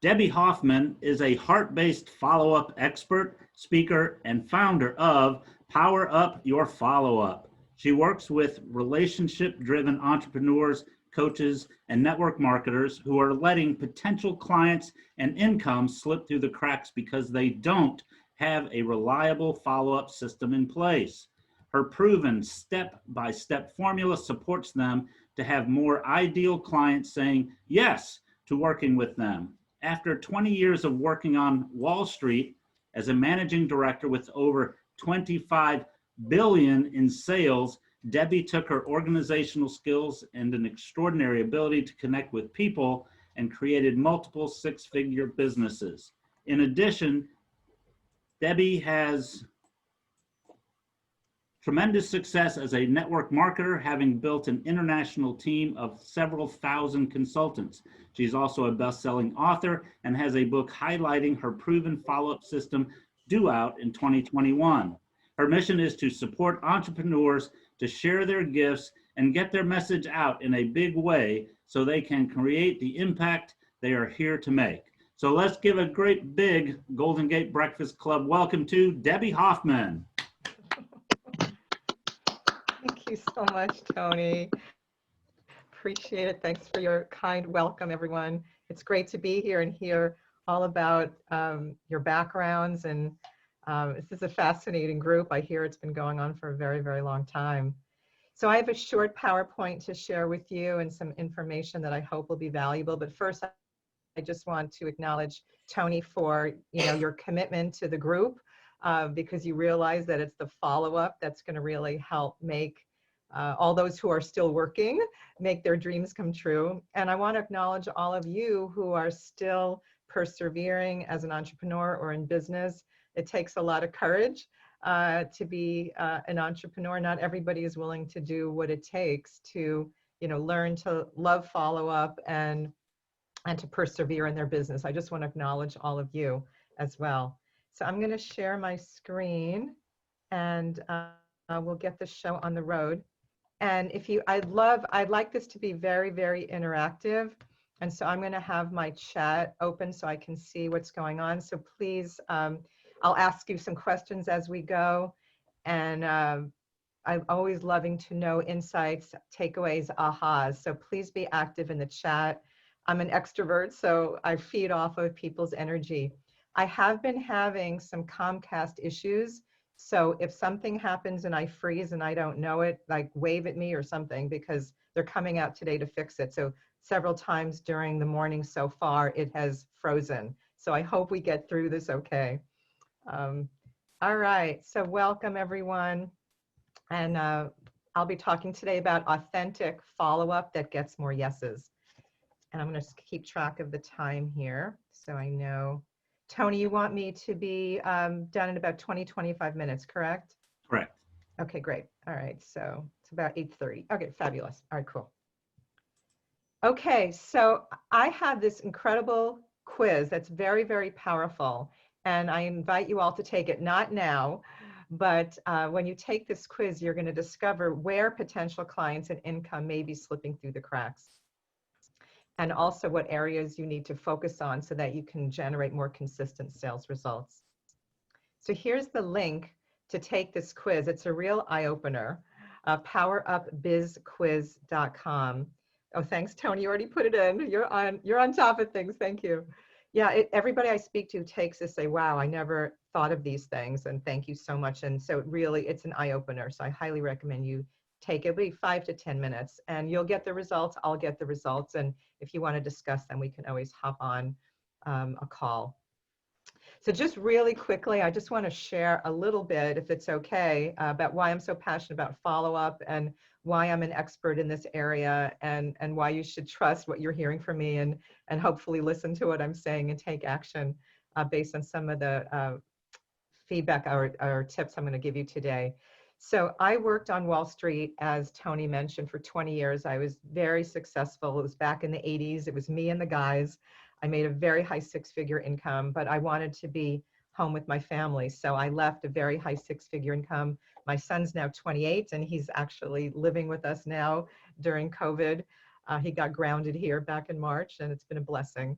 Debbie Hoffman is a heart-based follow-up expert, speaker, and founder of Power Up Your Follow-Up. She works with relationship-driven entrepreneurs, coaches, and network marketers who are letting potential clients and income slip through the cracks because they don't have a reliable follow-up system in place. Her proven step-by-step formula supports them to have more ideal clients saying yes to working with them. After 20 years of working on Wall Street as a managing director with over 25 billion in sales, Debbie took her organizational skills and an extraordinary ability to connect with people and created multiple six-figure businesses. In addition, Debbie has tremendous success as a network marketer, having built an international team of several thousand consultants. She's also a best-selling author and has a book highlighting her proven follow-up system due out in 2021. Her mission is to support entrepreneurs to share their gifts and get their message out in a big way so they can create the impact they are here to make. So let's give a great big Golden Gate Breakfast Club welcome to Debbie Hoffman. Thank you so much, Tony. Appreciate it. Thanks for your kind welcome, everyone. It's great to be here and hear all about your backgrounds. And this is a fascinating group. I hear it's been going on for a very, very long time. So I have a short PowerPoint to share with you and some information that I hope will be valuable. But first, I just want to acknowledge Tony for your commitment to the group. Because you realize that it's the follow-up that's going to really help make all those who are still working make their dreams come true. And I want to acknowledge all of you who are still persevering as an entrepreneur or in business. It takes a lot of courage to be an entrepreneur. Not everybody is willing to do what it takes to learn to love follow-up and to persevere in their business. I just want to acknowledge all of you as well. So I'm going to share my screen and we'll get the show on the road. And I'd like this to be very, very interactive. And so I'm going to have my chat open so I can see what's going on. So please, I'll ask you some questions as we go. And I'm always loving to know insights, takeaways, ahas. So please be active in the chat. I'm an extrovert, so I feed off of people's energy. I have been having some Comcast issues. So if something happens and I freeze and I don't know it, like wave at me or something, because they're coming out today to fix it. So several times during the morning so far, it has frozen. So I hope we get through this okay. All right, so welcome everyone. And I'll be talking today about authentic follow-up that gets more yeses. And I'm gonna keep track of the time here so I know. Tony, you want me to be done in about 20-25 minutes, correct? Correct. Okay, great. All right, so it's about 8:30. Okay, fabulous. All right, cool. Okay, so I have this incredible quiz that's very, very powerful, and I invite you all to take it, not now, but when you take this quiz, you're going to discover where potential clients and income may be slipping through the cracks, and also what areas you need to focus on so that you can generate more consistent sales results. So here's the link to take this quiz. It's a real eye-opener, powerupbizquiz.com. Oh, thanks, Tony. You already put it in. You're on top of things. Thank you. Yeah, everybody I speak to takes this, say, wow, I never thought of these things, and thank you so much. And so really, it's an eye-opener. So I highly recommend you take it. It'll be 5 to 10 minutes, and you'll get the results. I'll get the results. And if you want to discuss them, we can always hop on a call. So just really quickly, I just want to share a little bit, if it's okay, about why I'm so passionate about follow-up and why I'm an expert in this area, and why you should trust what you're hearing from me and hopefully listen to what I'm saying and take action based on some of the feedback or tips I'm going to give you today. So I worked on Wall Street, as Tony mentioned, for 20 years. I was very successful. It was back in the 80s. It was me and the guys. I made a very high six-figure income, but I wanted to be home with my family. So I left a very high six-figure income. My son's now 28, and he's actually living with us now during COVID. He got grounded here back in March, and it's been a blessing.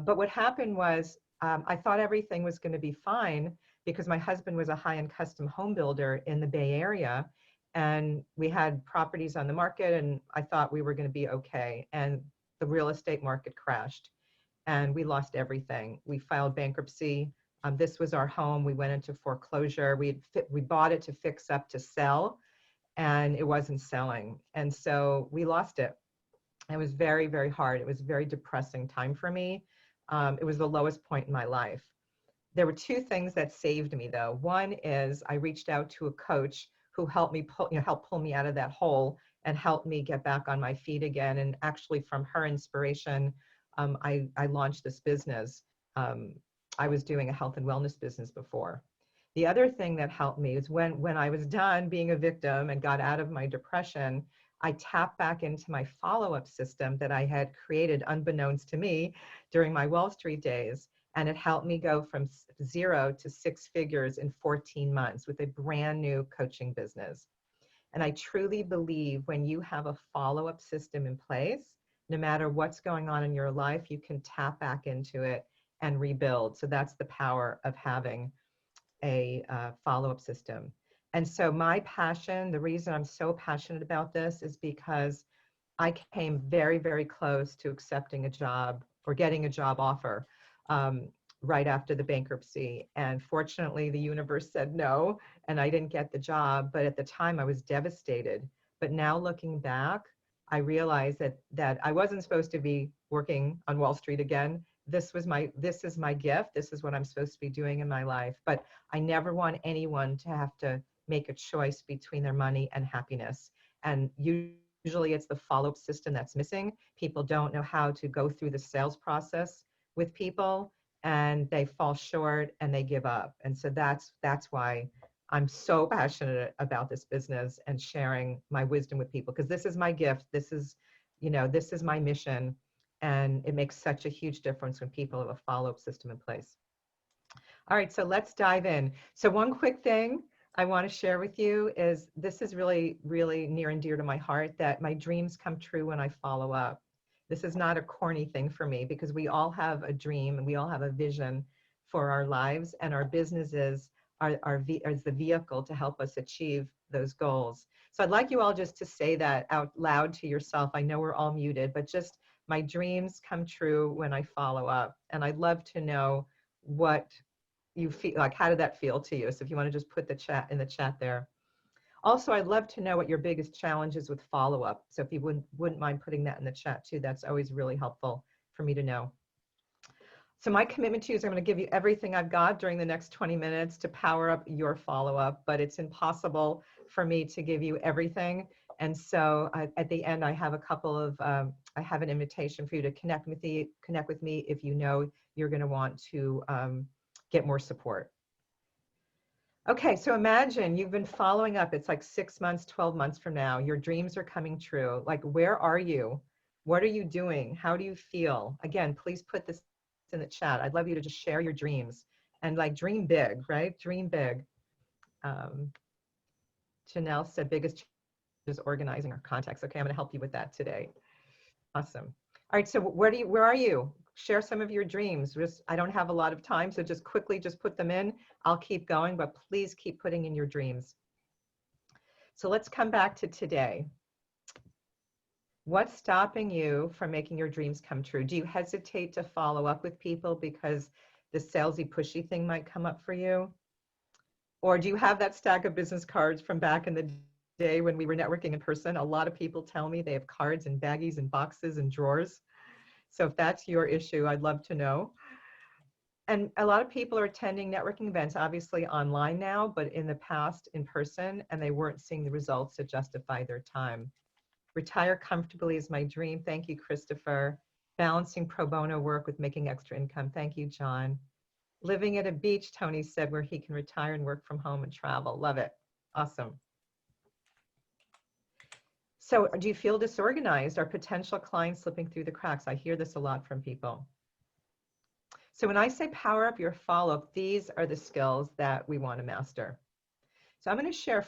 But what happened was I thought everything was going to be fine because my husband was a high-end custom home builder in the Bay Area. And we had properties on the market, and I thought we were going to be okay. And the real estate market crashed, and we lost everything. We filed bankruptcy. This was our home. We went into foreclosure. We bought it to fix up to sell, and it wasn't selling. And so we lost it. It was very, very hard. It was a very depressing time for me. It was the lowest point in my life. There were two things that saved me, though. One is I reached out to a coach who helped me help pull me out of that hole and helped me get back on my feet again. And actually, from her inspiration, I launched this business. I was doing a health and wellness business before. The other thing that helped me is when I was done being a victim and got out of my depression, I tapped back into my follow-up system that I had created unbeknownst to me during my Wall Street days. And it helped me go from 0 to 6 figures in 14 months with a brand new coaching business. And I truly believe when you have a follow-up system in place, no matter what's going on in your life, you can tap back into it and rebuild. So that's the power of having a follow-up system. And so my passion, the reason I'm so passionate about this is because I came very, very close to accepting a job or getting a job offer right after the bankruptcy. And fortunately, the universe said no, and I didn't get the job. But at the time, I was devastated. But now looking back, I realized that I wasn't supposed to be working on Wall Street again. This is my gift. This is what I'm supposed to be doing in my life. But I never want anyone to have to make a choice between their money and happiness. And usually it's the follow-up system that's missing. People don't know how to go through the sales process with people, and they fall short and they give up. And so that's why I'm so passionate about this business and sharing my wisdom with people, because this is my gift. This is my mission. And it makes such a huge difference when people have a follow-up system in place. All right, so let's dive in. So one quick thing I want to share with you is this is really, really near and dear to my heart, that my dreams come true when I follow up. This is not a corny thing for me, because we all have a dream and we all have a vision for our lives, and our businesses are the vehicle to help us achieve those goals. So I'd like you all just to say that out loud to yourself. I know we're all muted, but just my dreams come true when I follow up. And I'd love to know what you feel like. How did that feel to you? So if you want to just put the chat in the chat there. Also, I'd love to know what your biggest challenge is with follow-up. So if you wouldn't mind putting that in the chat too, that's always really helpful for me to know. So my commitment to you is I'm going to give you everything I've got during the next 20 minutes to power up your follow-up, but it's impossible for me to give you everything. And so at the end, I have a couple of, I have an invitation for you to connect with me if you know you're going to want to get more support. Okay, so imagine you've been following up. It's like 6 months, 12 months from now. Your dreams are coming true. Like, where are you? What are you doing? How do you feel? Again, please put this in the chat. I'd love you to just share your dreams and like dream big, right? Dream big. Janelle said biggest is organizing our contacts. Okay, I'm going to help you with that today. Awesome. All right, so where are you? Share some of your dreams. I don't have a lot of time, so just quickly just put them in. I'll keep going, but please keep putting in your dreams. So let's come back to today. What's stopping you from making your dreams come true? Do you hesitate to follow up with people because the salesy, pushy thing might come up for you? Or do you have that stack of business cards from back in the day when we were networking in person? A lot of people tell me they have cards in baggies and boxes and drawers. So if that's your issue, I'd love to know. And a lot of people are attending networking events, obviously online now, but in the past in person, and they weren't seeing the results to justify their time. Retire comfortably is my dream. Thank you, Christopher. Balancing pro bono work with making extra income. Thank you, John. Living at a beach, Tony said, where he can retire and work from home and travel. Love it. Awesome. So do you feel disorganized? Are potential clients slipping through the cracks? I hear this a lot from people. So when I say power up your follow-up, these are the skills that we want to master. So I'm going to share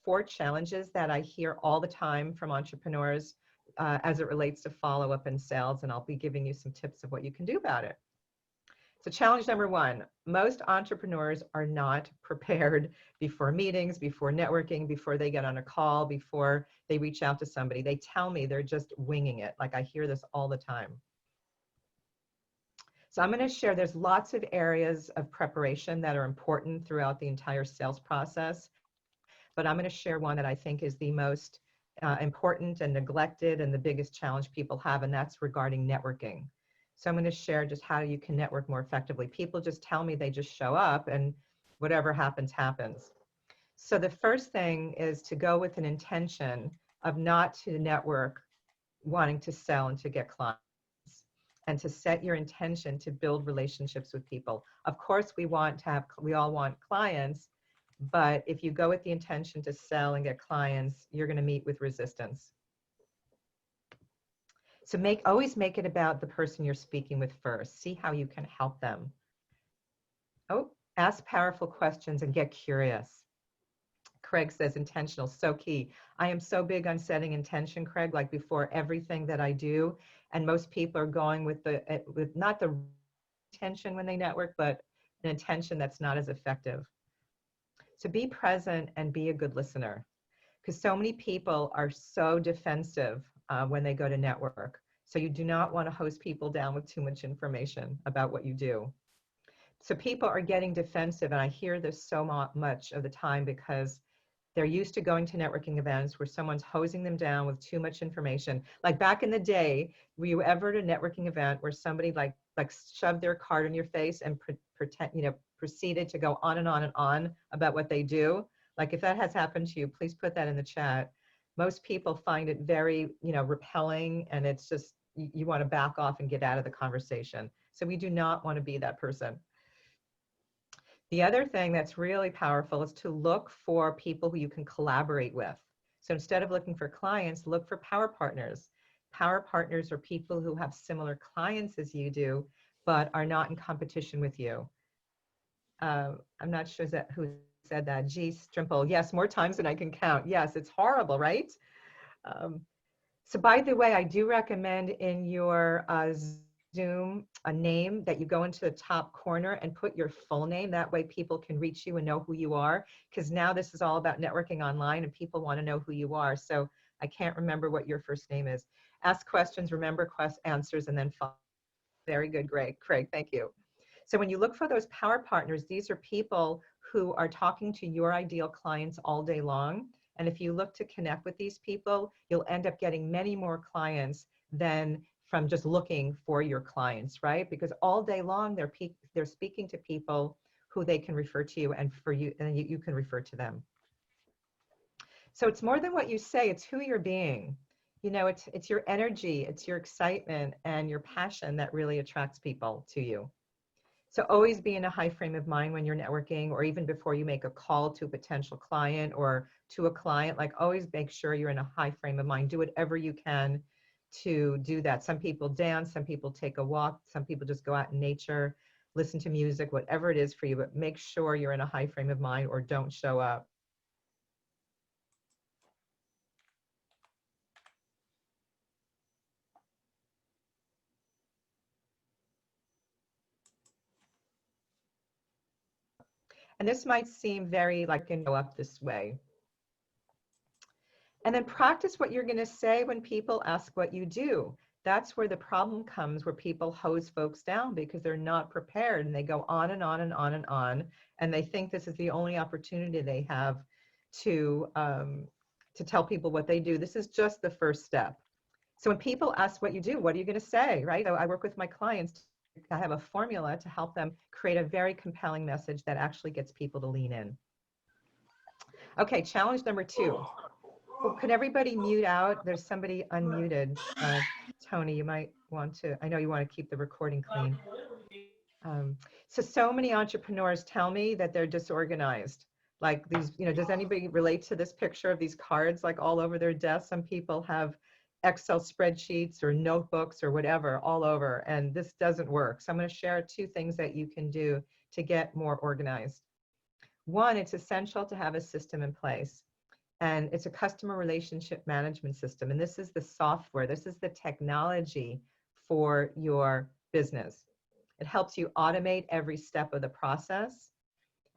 4 challenges that I hear all the time from entrepreneurs as it relates to follow-up and sales, and I'll be giving you some tips of what you can do about it. So challenge number one, most entrepreneurs are not prepared before meetings, before networking, before they get on a call, before they reach out to somebody. They tell me they're just winging it. Like I hear this all the time. So I'm going to share, there's lots of areas of preparation that are important throughout the entire sales process, but I'm going to share one that I think is the most important and neglected and the biggest challenge people have, and that's regarding networking. So I'm going to share just how you can network more effectively. People just tell me they just show up and whatever happens, happens. So the first thing is to go with an intention of not to network wanting to sell and to get clients, and to set your intention to build relationships with people. Of course, we all want clients, but if you go with the intention to sell and get clients, you're going to meet with resistance. So always make it about the person you're speaking with first. See how you can help them. Oh, ask powerful questions and get curious. Craig says intentional, so key. I am so big on setting intention, Craig, like before everything that I do. And most people are going with not the intention when they network, but an intention that's not as effective. So be present and be a good listener, because so many people are so defensive when they go to network. So you do not want to host people down with too much information about what you do. So people are getting defensive, and I hear this so much of the time because they're used to going to networking events where someone's hosing them down with too much information. Like back in the day, were you ever at a networking event where somebody like shoved their card in your face and proceeded to go on and on and on about what they do? Like if that has happened to you, please put that in the chat. Most people find it very, repelling, and it's just, you want to back off and get out of the conversation. So we do not want to be that person. The other thing that's really powerful is to look for people who you can collaborate with. So instead of looking for clients, look for power partners. Power partners are people who have similar clients as you do, but are not in competition with you. I'm not sure who said that. G. Strimple. Yes, more times than I can count. Yes, it's horrible, right? So by the way, I do recommend in your Zoom a name that you go into the top corner and put your full name. That way people can reach you and know who you are, because now this is all about networking online and people want to know who you are. So I can't remember what your first name is. Ask questions, remember answers, and then follow. Very good, Craig, thank you. So when you look for those power partners, these are people who are talking to your ideal clients all day long. And if you look to connect with these people, you'll end up getting many more clients than from just looking for your clients, right? Because all day long, they're speaking to people who they can refer to you, and you can refer to them. So it's more than what you say, it's who you're being. It's your energy, it's your excitement and your passion that really attracts people to you. So always be in a high frame of mind when you're networking, or even before you make a call to a potential client or to a client, like always make sure you're in a high frame of mind. Do whatever you can to do that. Some people dance, some people take a walk, some people just go out in nature, listen to music, whatever it is for you, but make sure you're in a high frame of mind or don't show up. And this might seem very like you go up this way. And then practice what you're going to say when people ask what you do. That's where the problem comes, where people hose folks down because they're not prepared, and they go on and on and on and on, and they think this is the only opportunity they have to tell people what they do. This is just the first step. So when people ask what you do, what are you going to say, right? So I work with my clients. I have a formula to help them create a very compelling message that actually gets people to lean in. Okay, challenge number 2. Could everybody mute out? There's somebody unmuted. Tony, you might want to, I know you want to keep the recording clean. So many entrepreneurs tell me that they're disorganized. Like these, does anybody relate to this picture of these cards like all over their desk? Some people have Excel spreadsheets or notebooks or whatever all over, and this doesn't work. So I'm going to share 2 things that you can do to get more organized. One, it's essential to have a system in place. And it's a customer relationship management system. And this is the software, this is the technology for your business. It helps you automate every step of the process.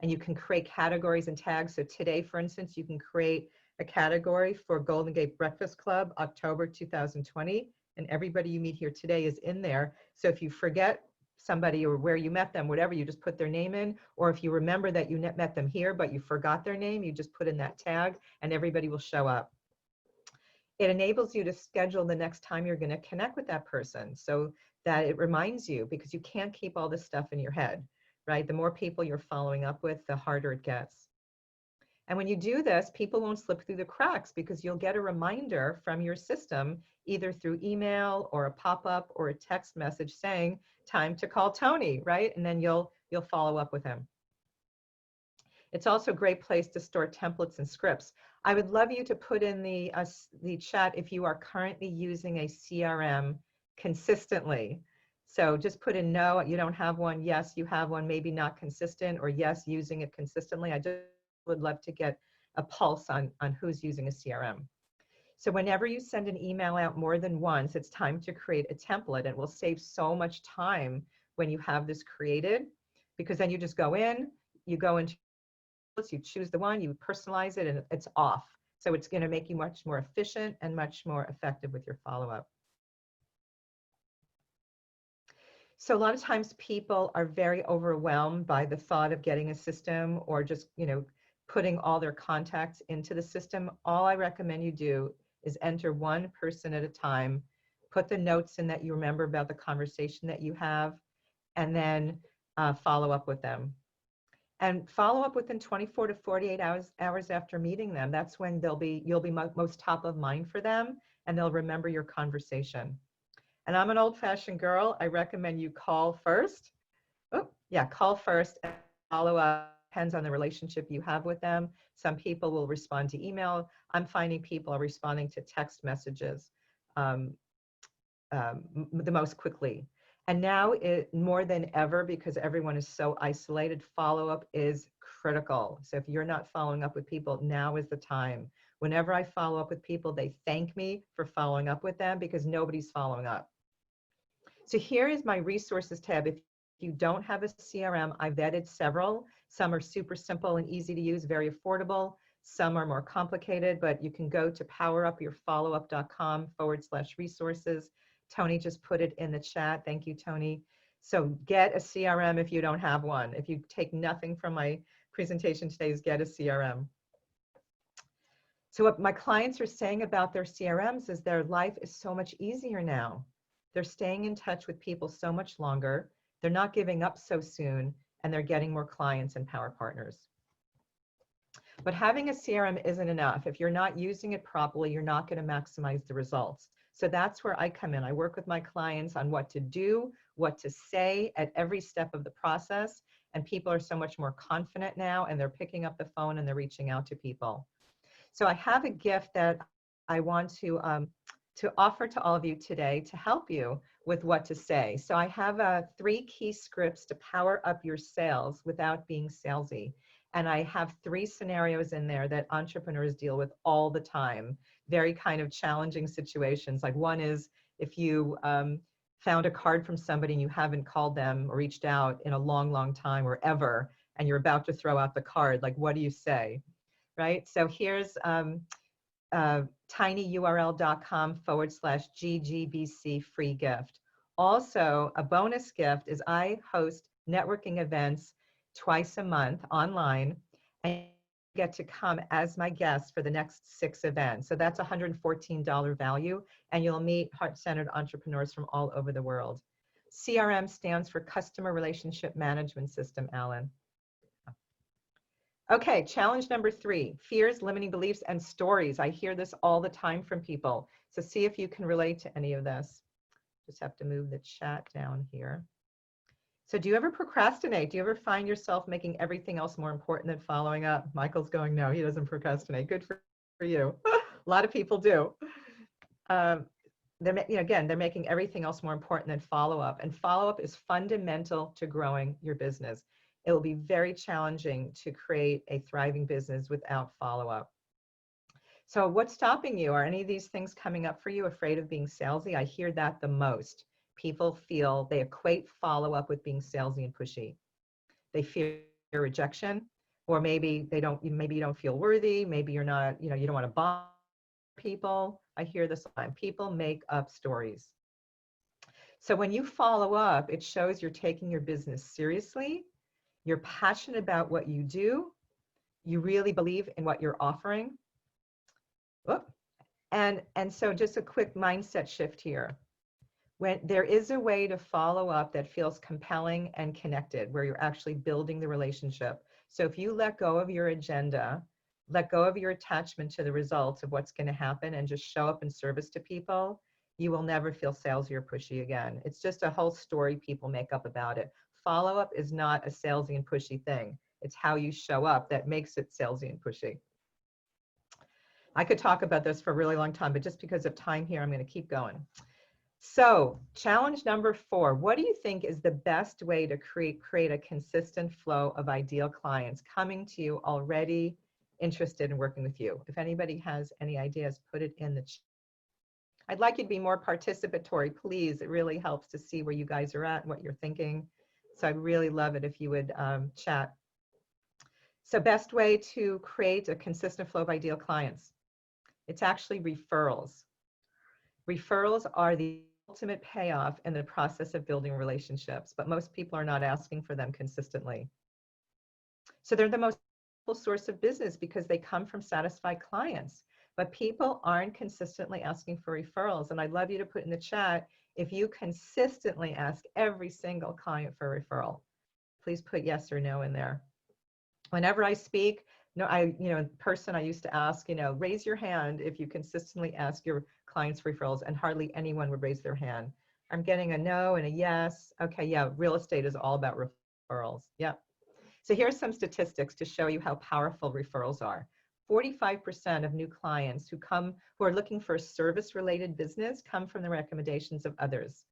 And you can create categories and tags. So today, for instance, you can create a category for Golden Gate Breakfast Club, October 2020. And everybody you meet here today is in there. So if you forget somebody or where you met them, whatever, you just put their name in. Or if you remember that you met them here, but you forgot their name, you just put in that tag and everybody will show up. It enables you to schedule the next time you're going to connect with that person so that it reminds you, because you can't keep all this stuff in your head, right? The more people you're following up with, the harder it gets. And when you do this, people won't slip through the cracks because you'll get a reminder from your system, either through email or a pop-up or a text message saying, time to call Tony, right? And then you'll follow up with him. It's also a great place to store templates and scripts. I would love you to put in the chat if you are currently using a CRM consistently. So just put in no, you don't have one. Yes, you have one, maybe not consistent, or yes, using it consistently. I just would love to get a pulse on who's using a CRM. So whenever you send an email out more than once, it's time to create a template. It will save so much time when you have this created, because then you just go into, you choose the one, you personalize it, and it's off. So it's going to make you much more efficient and much more effective with your follow-up. So a lot of times people are very overwhelmed by the thought of getting a system or just, putting all their contacts into the system. All I recommend you do is enter one person at a time, put the notes in that you remember about the conversation that you have, and then follow up with them. And follow up within 24 to 48 hours after meeting them. That's when you'll be most top of mind for them, and they'll remember your conversation. And I'm an old-fashioned girl. I recommend you call first. Call first and follow up. Depends on the relationship you have with them. Some people will respond to email. I'm finding people are responding to text messages the most quickly. And now, more than ever, because everyone is so isolated, follow-up is critical. So if you're not following up with people, now is the time. Whenever I follow up with people, they thank me for following up with them because nobody's following up. So here is my resources tab. If you don't have a CRM, I've vetted several. Some are super simple and easy to use, very affordable. Some are more complicated, but you can go to powerupyourfollowup.com/resources. Tony just put it in the chat. Thank you, Tony. So get a CRM if you don't have one. If you take nothing from my presentation today, is get a CRM. So what my clients are saying about their CRMs is their life is so much easier now. They're staying in touch with people so much longer. They're not giving up so soon, and they're getting more clients and power partners. But having a CRM isn't enough. If you're not using it properly, you're not going to maximize the results. So that's where I come in. I work with my clients on what to do, what to say at every step of the process. And people are so much more confident now, and they're picking up the phone and they're reaching out to people. So I have a gift that I want to offer to all of you today to help you with what to say. So I have 3 key scripts to power up your sales without being salesy. And I have 3 scenarios in there that entrepreneurs deal with all the time. Very kind of challenging situations. Like one is if you found a card from somebody and you haven't called them or reached out in a long, long time or ever, and you're about to throw out the card, like what do you say, right? So here's tinyurl.com/GGBC free gift. Also, a bonus gift is I host networking events twice a month online, and you get to come as my guest for the next 6 events. So that's $114 value, and you'll meet heart-centered entrepreneurs from all over the world. CRM stands for Customer Relationship Management System, Alan. Okay, challenge number 3, fears, limiting beliefs, and stories. I hear this all the time from people. So see if you can relate to any of this. Just have to move the chat down here. So do you ever procrastinate? Do you ever find yourself making everything else more important than following up? Michael's going, no, he doesn't procrastinate. Good for you. A lot of people do. They're making everything else more important than follow-up. And follow-up is fundamental to growing your business. It will be very challenging to create a thriving business without follow-up. So what's stopping you? Are any of these things coming up for you? Afraid of being salesy? I hear that the most. People feel they equate follow-up with being salesy and pushy. They fear rejection, or maybe maybe you don't feel worthy. Maybe you're not, you don't want to bother people. I hear this all the time. People make up stories. So when you follow up, it shows you're taking your business seriously. You're passionate about what you do. You really believe in what you're offering. Whoop. And so just a quick mindset shift here. When there is a way to follow up that feels compelling and connected, where you're actually building the relationship. So if you let go of your agenda, let go of your attachment to the results of what's going to happen, and just show up in service to people, you will never feel salesy or pushy again. It's just a whole story people make up about it. Follow up is not a salesy and pushy thing. It's how you show up that makes it salesy and pushy. I could talk about this for a really long time, but just because of time here, I'm going to keep going. So challenge number 4, what do you think is the best way to create a consistent flow of ideal clients coming to you already interested in working with you? If anybody has any ideas, put it in the chat. I'd like you to be more participatory, please. It really helps to see where you guys are at and what you're thinking. So I'd really love it if you would chat. So best way to create a consistent flow of ideal clients. It's actually referrals. Referrals are the ultimate payoff in the process of building relationships, but most people are not asking for them consistently. So they're the most valuable source of business because they come from satisfied clients, but people aren't consistently asking for referrals. And I'd love you to put in the chat if you consistently ask every single client for a referral. Please put yes or no in there. Whenever I speak, person I used to ask, raise your hand if you consistently ask your clients for referrals, and hardly anyone would raise their hand. I'm getting a no and a yes. Okay, yeah, real estate is all about referrals. Yeah. So here's some statistics to show you how powerful referrals are. 45% of new clients who are looking for a service-related business come from the recommendations of others.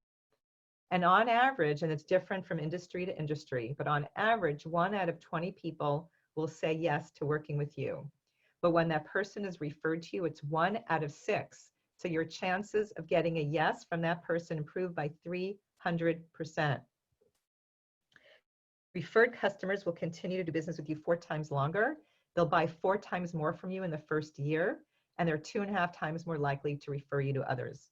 And on average, and it's different from industry to industry, but on average, 1 out of 20 people will say yes to working with you. But when that person is referred to you, it's 1 out of 6. So your chances of getting a yes from that person improve by 300%. Referred customers will continue to do business with you 4 times longer. They'll buy 4 times more from you in the first year, and they're 2.5 times more likely to refer you to others.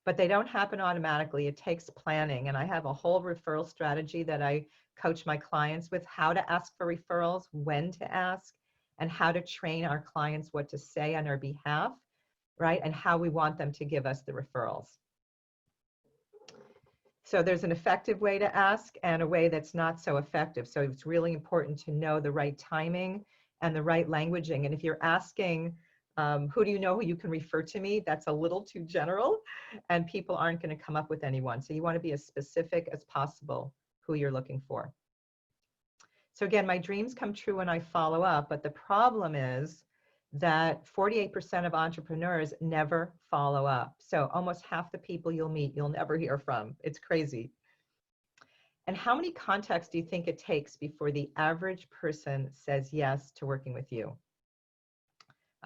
But they don't happen automatically. It takes planning. And I have a whole referral strategy that I coach my clients with: how to ask for referrals, when to ask, and how to train our clients what to say on our behalf, right? And how we want them to give us the referrals. So there's an effective way to ask and a way that's not so effective. So it's really important to know the right timing and the right languaging. And if you're asking, who do you know who you can refer to me, that's a little too general, and people aren't going to come up with anyone. So you want to be as specific as possible who you're looking for. So again, my dreams come true when I follow up, but the problem is that 48% of entrepreneurs never follow up. So almost half the people you'll meet, you'll never hear from. It's crazy. And how many contacts do you think it takes before the average person says yes to working with you?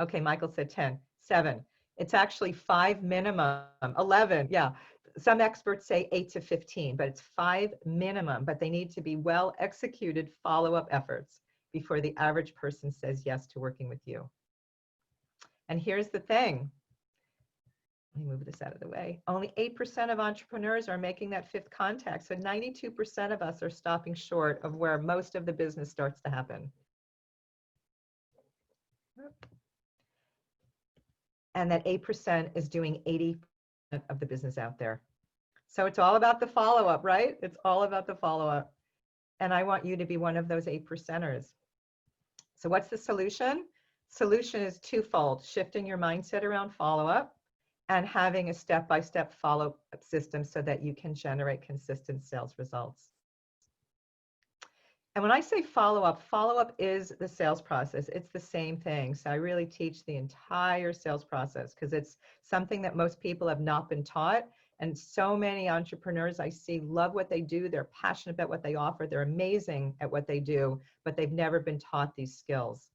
Okay, Michael said 10, 7. It's actually 5 minimum, 11, yeah. Some experts say 8 to 15, but it's 5 minimum, but they need to be well executed follow-up efforts before the average person says yes to working with you. And here's the thing. Let me move this out of the way. Only 8% of entrepreneurs are making that 5th contact. So 92% of us are stopping short of where most of the business starts to happen. And that 8% is doing 80% of the business out there. So it's all about the follow-up, right? It's all about the follow-up. And I want you to be one of those 8%ers. So what's the solution? Solution is twofold: shifting your mindset around follow-up and having a step-by-step follow-up system so that you can generate consistent sales results. And when I say follow-up, follow-up is the sales process. It's the same thing. So I really teach the entire sales process because it's something that most people have not been taught. And so many entrepreneurs I see love what they do. They're passionate about what they offer. They're amazing at what they do, but they've never been taught these skills.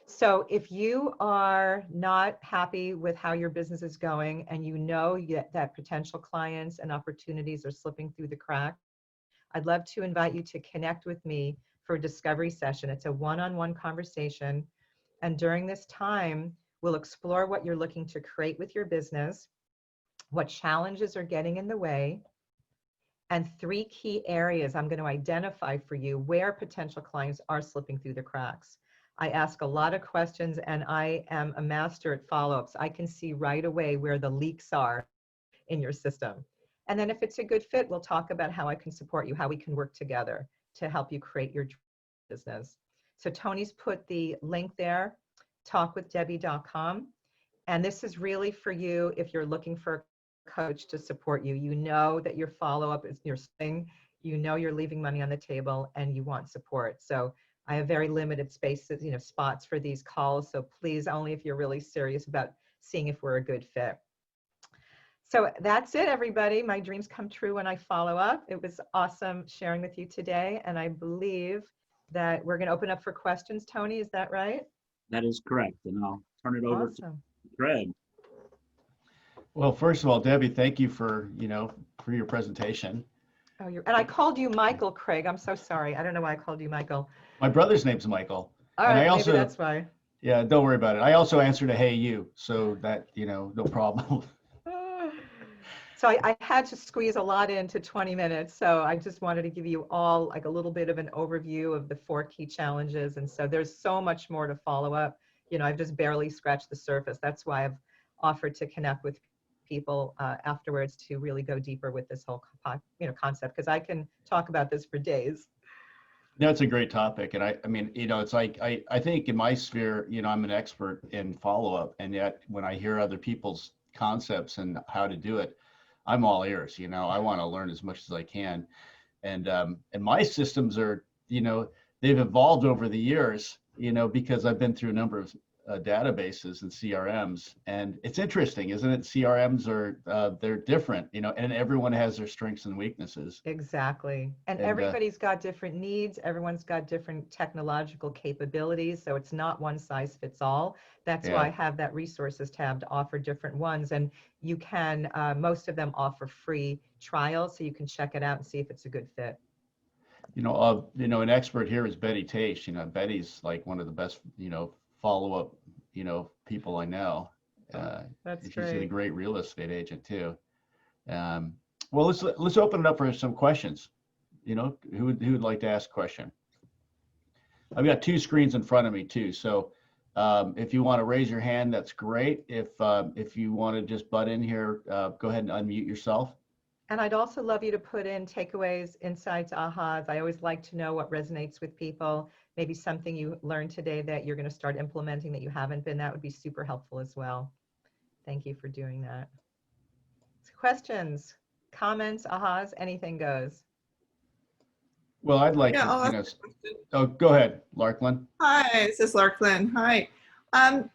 So if you are not happy with how your business is going and you know that potential clients and opportunities are slipping through the cracks, I'd love to invite you to connect with me for a discovery session. It's a one-on-one conversation. And during this time, we'll explore what you're looking to create with your business, what challenges are getting in the way, and 3 key areas I'm going to identify for you where potential clients are slipping through the cracks. I ask a lot of questions and I am a master at follow-ups. I can see right away where the leaks are in your system. And then if it's a good fit, we'll talk about how I can support you, how we can work together to help you create your business. So Tony's put the link there, talkwithdebbie.com. And this is really for you if you're looking for a coach to support you. You know that your follow-up is your thing. You know you're leaving money on the table and you want support. So I have very limited spaces, spots for these calls. So please, only if you're really serious about seeing if we're a good fit. So that's it, everybody. My dreams come true when I follow up. It was awesome sharing with you today. And I believe that we're going to open up for questions. Tony, is that right? That is correct. And I'll turn it over to Greg. Well, first of all, Debbie, thank you for your presentation. Oh, and I called you Michael, Craig. I'm so sorry. I don't know why I called you Michael. My brother's name's Michael. All right, maybe that's why. Yeah, don't worry about it. I also answer to hey you, so that, no problem. So I had to squeeze a lot into 20 minutes. So I just wanted to give you all like a little bit of an overview of the 4 key challenges. And so there's so much more to follow up. I've just barely scratched the surface. That's why I've offered to connect with people afterwards to really go deeper with this whole concept, because I can talk about this for days. No, it's a great topic. And I mean, it's like, I think in my sphere, I'm an expert in follow-up. And yet when I hear other people's concepts and how to do it, I'm all ears. I want to learn as much as I can. And my systems are, they've evolved over the years, because I've been through a number of databases and CRMs, and it's interesting, isn't it? CRMs are they're different, and everyone has their strengths and weaknesses. Exactly. And everybody's got different needs. Everyone's got different technological capabilities. So it's not one size fits all. That's why I have that resources tab to offer different ones. And you can, most of them offer free trials, so you can check it out and see if it's a good fit. An expert here is Betty Tache. Betty's like one of the best, follow-up, people I know. That's she's great. a great real estate agent too. Well, let's open it up for some questions. Who would like to ask a question? I've got 2 screens in front of me too. So if you want to raise your hand, that's great. If you want to just butt in here, go ahead and unmute yourself. And I'd also love you to put in takeaways, insights, ahas. I always like to know what resonates with people. Maybe something you learned today that you're going to start implementing that you haven't been. That would be super helpful as well. Thank you for doing that. Questions, comments, ahas, anything goes. Well, I'd like to, oh, go ahead, Larklyn. Hi, this is Larklyn. Hi.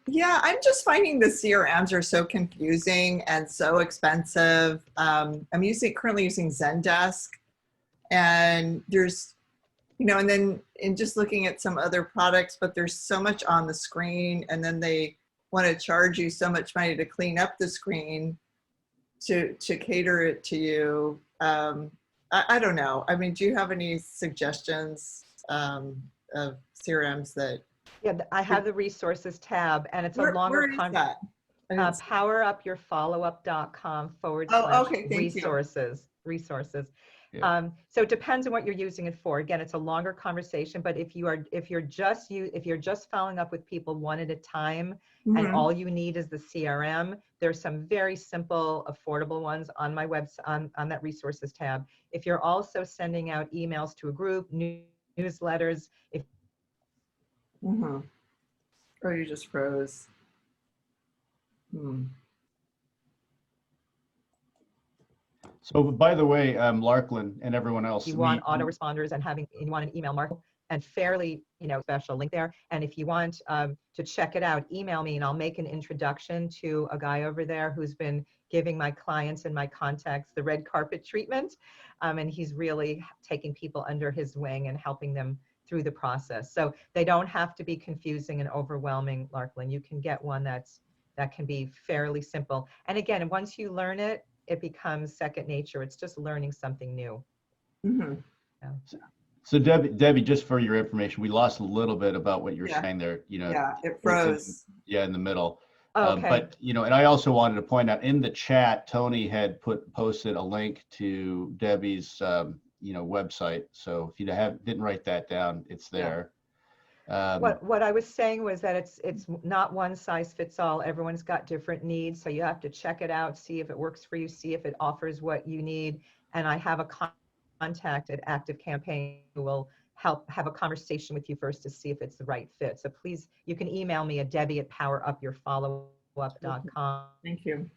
Yeah, I'm just finding the CRMs are so confusing and so expensive. I'm currently using Zendesk, and there's, and then just looking at some other products, but there's so much on the screen, and then they want to charge you so much money to clean up the screen to cater it to you. I don't know. I mean, do you have any suggestions of CRMs that? Yeah, I have the resources tab, and it's a longer where is that? powerupyourfollowup.com/resources. Yeah. So it depends on what you're using it for. Again, it's a longer conversation, but if you're just following up with people one at a time, and all you need is the CRM, there's some very simple, affordable ones on my website on that resources tab. If you're also sending out emails to a group, newsletters, Oh, you just froze. So, by the way, Larklyn and everyone else, you want autoresponders and you want an email marketing and fairly, special link there. And if you want to check it out, email me and I'll make an introduction to a guy over there who's been giving my clients and my contacts the red carpet treatment. And he's really taking people under his wing and helping them through the process. So they don't have to be confusing and overwhelming, Larklin. You can get one that can be fairly simple. And again, once you learn it, it becomes second nature. It's just learning something new. Mhm. So Debbie, just for your information, we lost a little bit about what you're Yeah. saying there, you know. Yeah, it froze. In the middle. Okay. But, you know, and I also wanted to point out in the chat, Tony had posted a link to Debbie's, you know, website. So if you didn't write that down, it's there. What I was saying was that it's not one size fits all. Everyone's got different needs, so you have to check it out, see if it works for you, see if it offers what you need. And I have a contact at Active Campaign who will help have a conversation with you first to see if it's the right fit. So please, you can email me at debbie@powerupyourfollowup.com. Thank you.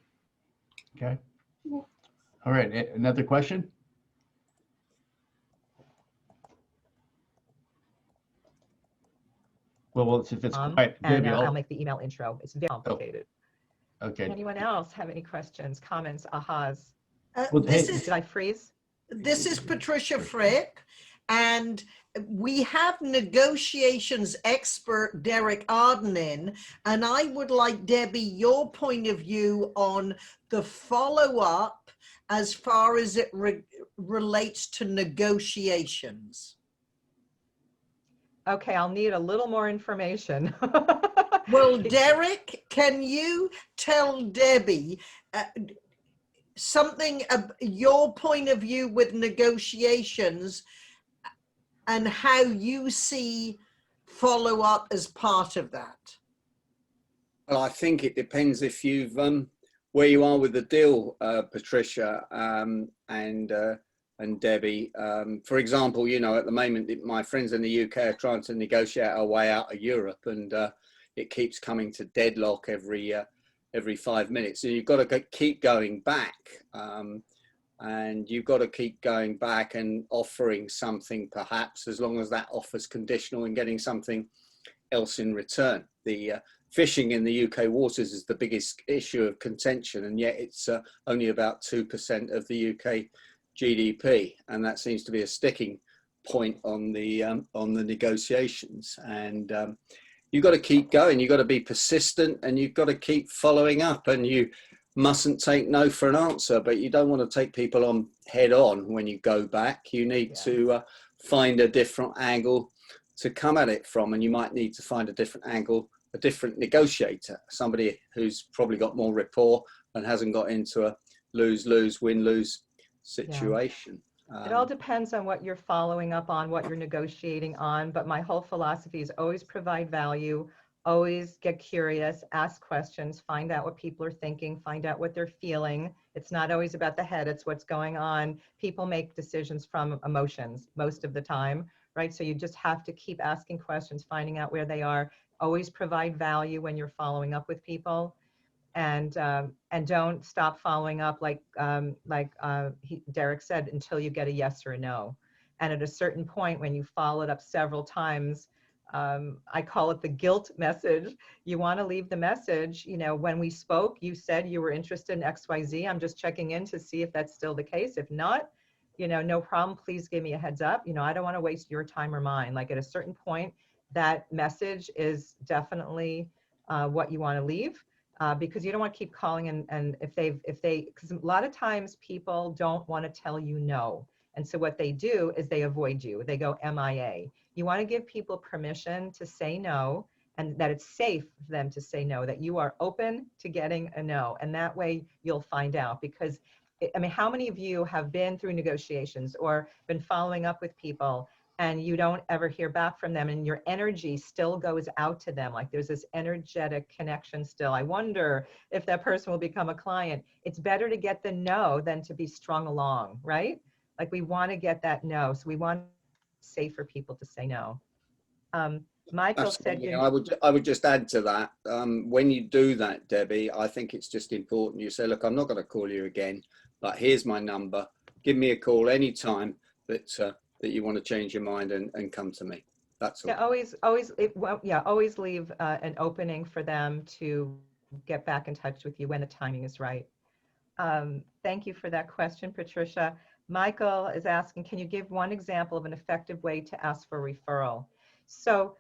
Okay. All right. Another question? Well, if it's quiet, and Debbie, I'll make the email intro. It's very complicated. Okay. Anyone else have any questions, comments, ahas? Well, Did I freeze? This is Patricia Frick, and we have negotiations expert Derek Arden in, and I would like, Debbie, your point of view on the follow-up as far as it relates to negotiations. Okay, I'll need a little more information. Well, Derek, can you tell Debbie something your point of view with negotiations and how you see follow up as part of that? Well, I think it depends if you've where you are with the deal, Patricia and Debbie. For example, you know, at the moment, my friends in the UK are trying to negotiate our way out of Europe, and it keeps coming to deadlock every 5 minutes. So you've got to keep going back, and you've got to keep going back and offering something, perhaps, as long as that offer's conditional and getting something else in return. The fishing in the UK waters is the biggest issue of contention, and yet it's only about 2% of the UK GDP, and that seems to be a sticking point on the negotiations. And you've got to keep going. You've got to be persistent, and you've got to keep following up. And you mustn't take no for an answer, but you don't want to take people on head on when you go back. You need to find a different angle to come at it from, and you might need to find a different angle, a different negotiator, somebody who's probably got more rapport and hasn't got into a lose-lose, win-lose situation. It all depends on what you're following up on, what you're negotiating on, but my whole philosophy is always provide value, always get curious, ask questions, find out what people are thinking, find out what they're feeling. It's not always about the head, it's what's going on. People make decisions from emotions most of the time, right? So you just have to keep asking questions, finding out where they are, always provide value when you're following up with people. And don't stop following up Derek said, until you get a yes or a no. And at a certain point, when you followed up several times, I call it the guilt message. You want to leave the message, you know, when we spoke, you said you were interested in XYZ. I'm just checking in to see if that's still the case. If not, you know, no problem. Please give me a heads up. You know, I don't want to waste your time or mine. Like at a certain point, that message is definitely what you want to leave. Because you don't want to keep calling and because a lot of times people don't want to tell you no. And so what they do is they avoid you. They go MIA. You want to give people permission to say no, and that it's safe for them to say no, that you are open to getting a no. And that way you'll find out, because I mean, how many of you have been through negotiations or been following up with people and you don't ever hear back from them, and your energy still goes out to them? Like there's this energetic connection still. I wonder if that person will become a client. It's better to get the no than to be strung along, right? Like we want to get that no. So we want safe for people to say no. Michael said, you know, I would just add to that. When you do that, Debbie, I think it's just important. You say, look, I'm not going to call you again, but here's my number. Give me a call anytime that you want to change your mind and come to me. That's all. Yeah, always leave an opening for them to get back in touch with you when the timing is right. Thank you for that question, Patricia. Michael is asking, can you give one example of an effective way to ask for a referral? So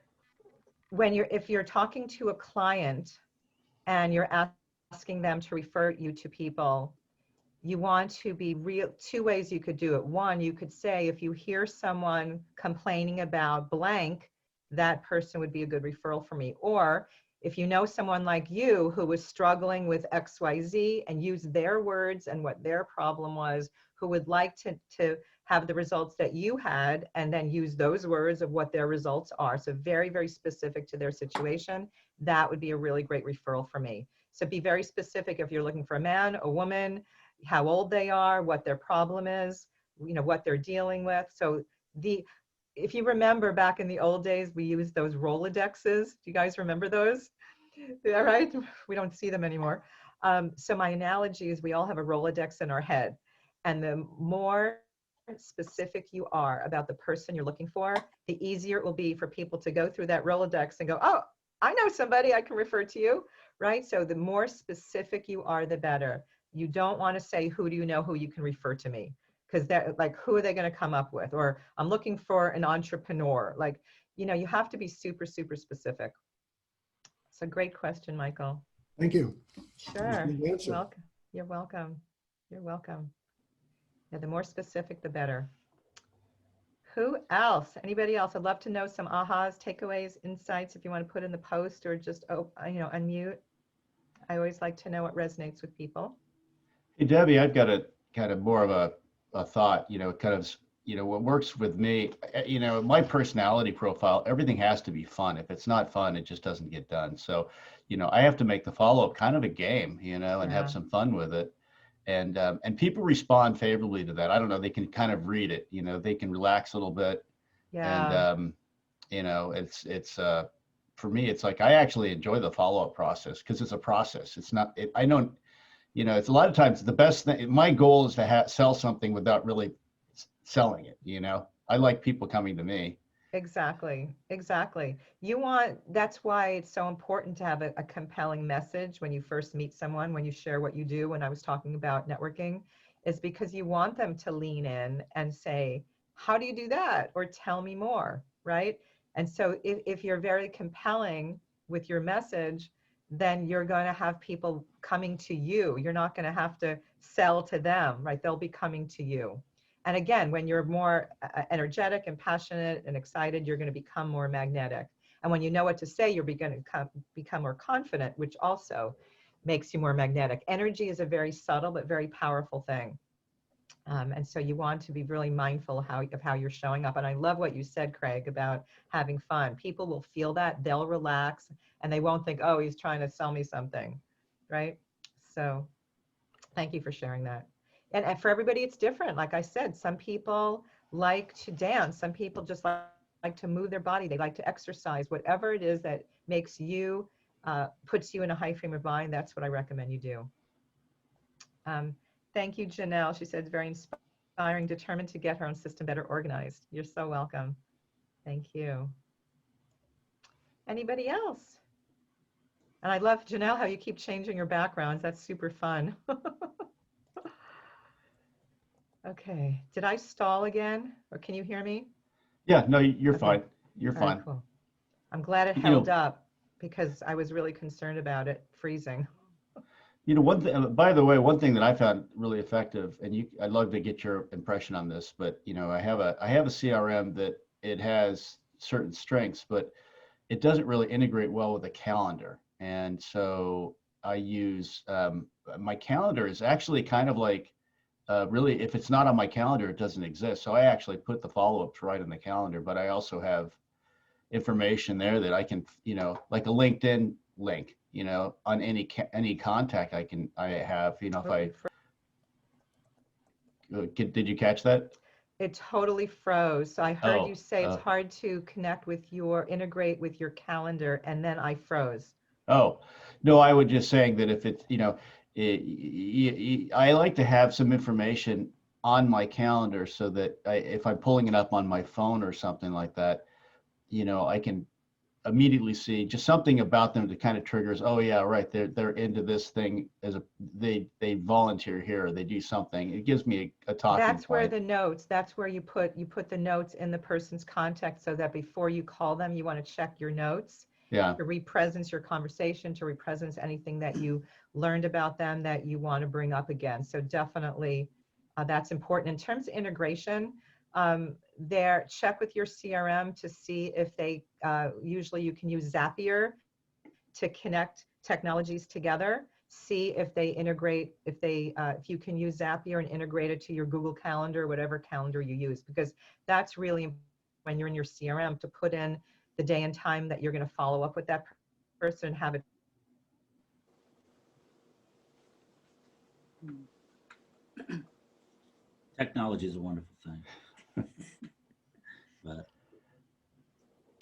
if you're talking to a client and you're asking them to refer you to people, you want to be real. Two ways you could do it. One, you could say, if you hear someone complaining about blank, that person would be a good referral for me. Or if you know someone like you who was struggling with XYZ and use their words and what their problem was, who would like to have the results that you had, and then use those words of what their results are. So very, very specific to their situation. That would be a really great referral for me. So be very specific if you're looking for a man, a woman, how old they are, what their problem is, what they're dealing with. So if you remember back in the old days, we used those Rolodexes. Do you guys remember those? Yeah, right? We don't see them anymore. So my analogy is we all have a Rolodex in our head. And the more specific you are about the person you're looking for, the easier it will be for people to go through that Rolodex and go, oh, I know somebody I can refer to you, right? So the more specific you are, the better. You don't want to say, who do you know who you can refer to me? Because that, like, who are they going to come up with? Or I'm looking for an entrepreneur. Like, you have to be super, super specific. It's a great question, Michael. Thank you. Sure. Good answer. Welcome. You're welcome. You're welcome. Yeah, the more specific, the better. Who else? Anybody else? I'd love to know some ahas, takeaways, insights, if you want to put in the post or just, unmute. I always like to know what resonates with people. Hey, Debbie, I've got a kind of more of a thought, what works with me, my personality profile, everything has to be fun. If it's not fun, it just doesn't get done. So, I have to make the follow-up kind of a game, and have some fun with it. And people respond favorably to that. I don't know, they can kind of read it, they can relax a little bit. Yeah. And, it's for me, it's like, I actually enjoy the follow-up process because it's a process. It's not, I don't, it's a lot of times the best thing, my goal is to sell something without really selling it. I like people coming to me. Exactly. That's why it's so important to have a compelling message when you first meet someone, when you share what you do. When I was talking about networking, is because you want them to lean in and say, how do you do that? Or tell me more, right? And so if you're very compelling with your message, then you're going to have people coming to you. You're not going to have to sell to them, right? They'll be coming to you. And again, when you're more energetic and passionate and excited, you're going to become more magnetic. And when you know what to say, you're going to become more confident, which also makes you more magnetic. Energy is a very subtle but very powerful thing. And so you want to be really mindful of how you're showing up. And I love what you said, Craig, about having fun. People will feel that, they'll relax, and they won't think, oh, he's trying to sell me something, right? So thank you for sharing that. And for everybody, it's different. Like I said, some people like to dance. Some people just like to move their body. They like to exercise. Whatever it is that makes you, puts you in a high frame of mind, that's what I recommend you do. Thank you, Janelle. She said it's very inspiring, determined to get her own system better organized. You're so welcome. Thank you. Anybody else? And I love, Janelle, how you keep changing your backgrounds. That's super fun. Okay. Did I stall again, or can you hear me? Yeah, no, you're Okay. fine. You're All right, fine. cool. I'm glad it held up because I was really concerned about it freezing. One thing, by the way, one thing that I found really effective, and I'd love to get your impression on this, but I have a CRM that it has certain strengths, but it doesn't really integrate well with a calendar. And so I use my calendar is actually kind of like really, if it's not on my calendar, it doesn't exist. So I actually put the follow-ups right in the calendar, but I also have information there that I can, like a LinkedIn link, on any contact I have, if I, did you catch that? It totally froze. So I heard you say it's oh. hard to integrate with your calendar, and then I froze. Oh, no, I was just saying that if it's, I like to have some information on my calendar so that if I'm pulling it up on my phone or something like that, I immediately see just something about them that kind of triggers, oh yeah, right, they're into this thing as a they volunteer here, or they do something. It gives me a talking That's where point. the notes, that's where you put the notes in the person's contact, so that before you call them, you want to check your notes Yeah. to represence your conversation, to represence anything that you learned about them that you want to bring up again. So definitely that's important. In terms of integration, check with your CRM to see if they, usually you can use Zapier to connect technologies together. See if they integrate, if you can use Zapier and integrate it to your Google Calendar, whatever calendar you use, because that's really important when you're in your CRM to put in the day and time that you're going to follow up with that person and have it. Technology is a wonderful thing. But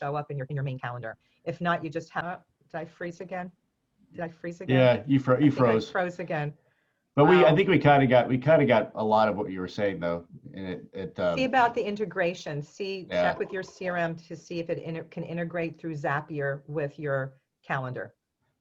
Show up in your main calendar. If not, you just have, did I freeze again? Did I freeze again? Yeah, you I think froze. I froze again. But I Wow. think we kind of got a lot of what you were saying though. And See about the integration. Yeah. Check with your CRM to see if it can integrate through Zapier with your calendar.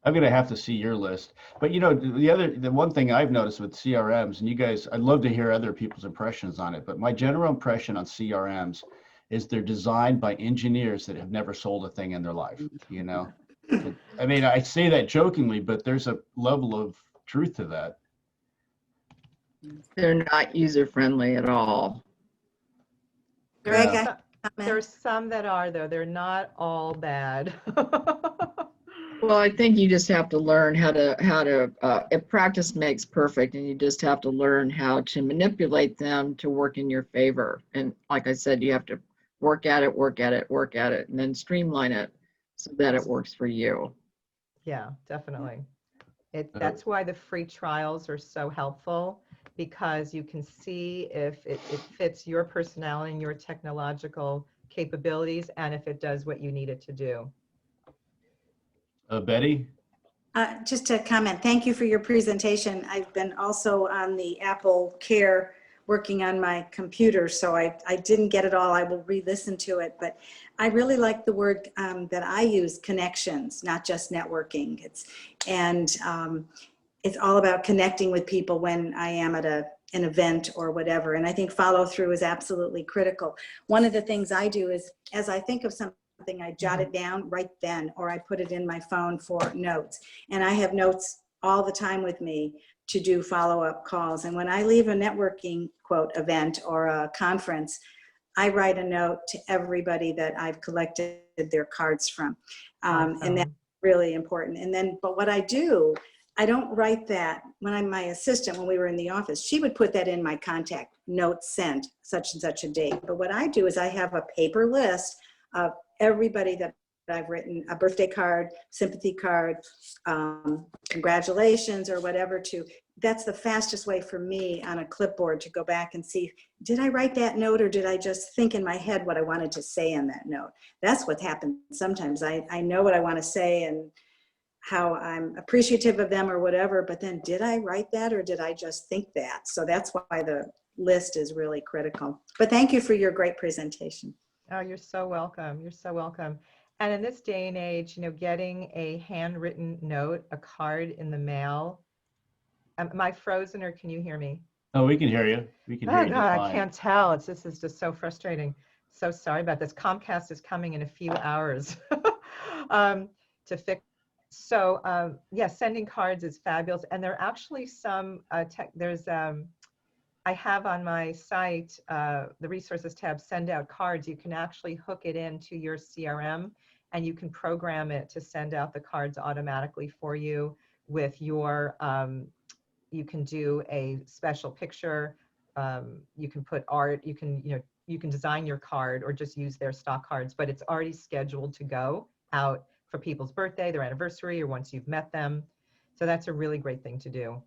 I'm gonna have to see your list. But the one thing I've noticed with CRMs, and you guys, I'd love to hear other people's impressions on it, but my general impression on CRMs is they're designed by engineers that have never sold a thing in their life. I mean, I say that jokingly, but there's a level of truth to that. They're not user-friendly at all. There's Yeah. there's some that are, though. They're not all bad. Well, I think you just have to learn how to if practice makes perfect, and you just have to learn how to manipulate them to work in your favor. And like I said, you have to work at it, and then streamline it so that it works for you. Yeah, definitely. That's why the free trials are so helpful, because you can see if it fits your personality and your technological capabilities, and if it does what you need it to do. Betty? Just to comment, thank you for your presentation. I've been also on the Apple Care working on my computer, so I didn't get it all. I will re-listen to it, but I really like the word that I use, connections, not just networking. It's all about connecting with people when I am at an event or whatever, and I think follow through is absolutely critical. One of the things I do is, as I think of something, I jot it down right then, or I put it in my phone for notes. And I have notes all the time with me to do follow-up calls. And when I leave a networking quote event or a conference, I write a note to everybody that I've collected their cards from. Awesome. And that's really important. And then, but what I do, I don't write that. When my assistant, when we were in the office, she would put that in my contact note sent such and such a date. But what I do is I have a paper list of everybody that I've written a birthday card, sympathy card, congratulations or whatever that's the fastest way for me on a clipboard to go back and see, did I write that note or did I just think in my head what I wanted to say in that note? That's what happens sometimes. I know what I want to say and how I'm appreciative of them or whatever, but then did I write that or did I just think that? So that's why the list is really critical. But thank you for your great presentation. Oh, you're so welcome. You're so welcome. And in this day and age, getting a handwritten note, a card in the mail. Am I frozen or can you hear me? Oh, we can hear you. We can hear you. Oh God, fine. I can't tell. This is just so frustrating. So sorry about this. Comcast is coming in a few hours to fix. So yeah, sending cards is fabulous. And there are actually some I have on my site, the resources tab, send out cards. You can actually hook it into your CRM and you can program it to send out the cards automatically for you with your, you can do a special picture. You can put art, you can design your card or just use their stock cards, but it's already scheduled to go out for people's birthday, their anniversary, or once you've met them. So that's a really great thing to do.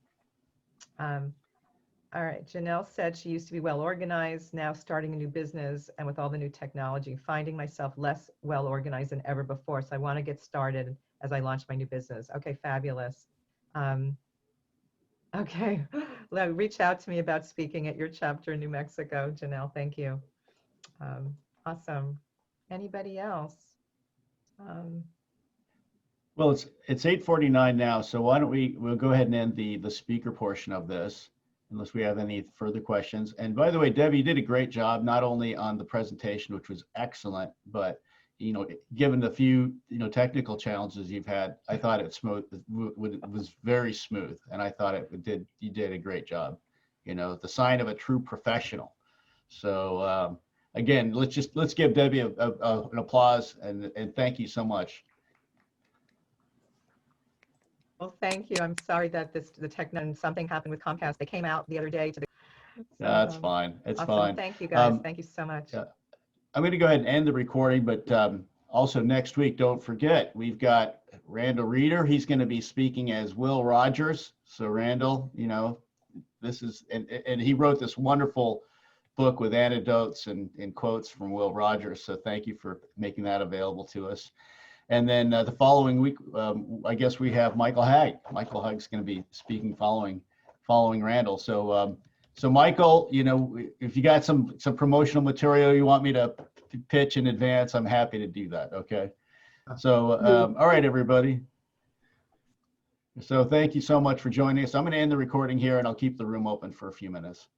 All right, Janelle said she used to be well organized, now starting a new business, and with all the new technology, finding myself less well organized than ever before. So I want to get started as I launch my new business. Okay, fabulous. Okay, reach out to me about speaking at your chapter in New Mexico, Janelle. Thank you. Awesome. Anybody else? Well, it's 8:49 now, so why don't we'll go ahead and end the speaker portion of this, unless we have any further questions. And by the way, Debbie, you did a great job, not only on the presentation, which was excellent, but given the few technical challenges you've had, I thought it was very smooth, and I thought you did a great job. The sign of a true professional. So again, let's give Debbie an applause and thank you so much. Well, thank you. I'm sorry that something happened with Comcast. They came out the other day to the. That's fine. It's awesome. fine. Thank you, guys. Thank you so much. Yeah. I'm going to go ahead and end the recording, but also next week, don't forget, we've got Randall Reeder. He's going to be speaking as Will Rogers. So Randall, this is, and he wrote this wonderful book with anecdotes and quotes from Will Rogers. So thank you for making that available to us. And then the following week, I guess we have Michael Hagg. Michael Hagg's going to be speaking following Randall. So Michael, if you got some promotional material you want me to pitch in advance, I'm happy to do that. Okay. So, all right, everybody. So thank you so much for joining us. I'm going to end the recording here and I'll keep the room open for a few minutes.